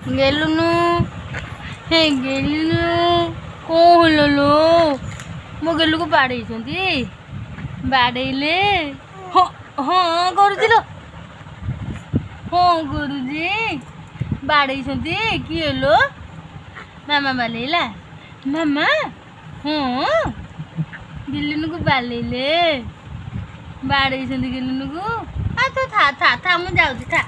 गेलुनु हे गेलुनु कौन लो मो गेलु को बाड़े हाँ हाँ करुची हाँ करुची बाड़े किए लो मामा बालेला मामा हाँ गिलुनु को बालेले बाड़े गिलुनु को आ तो था मुझे जाऊँ था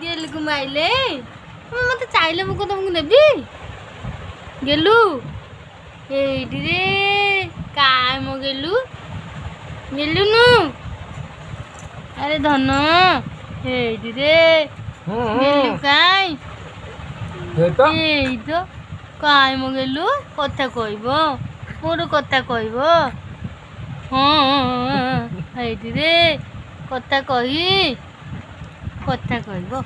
गेलु को माइले मत चाहिए मुझे तुमको नेबी गेलु एठी रे काय मो गेलु गेलुनु अरे धन एठी रे गेलु काय तो काय मो गेलु कथा कहबो मोर कथा कहबो हाँ एठी रे कथा कही कथा कहबो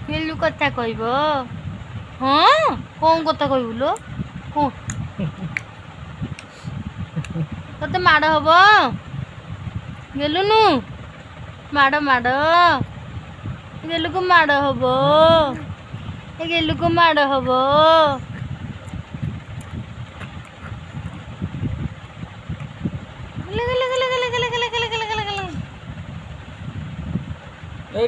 गेलु कथा कहबो हाँ कौन कथा कहबु लो तते माड़ हब गेलुनु माड़ गेलु को माड़ हब गेलु को माड़ हब Hey,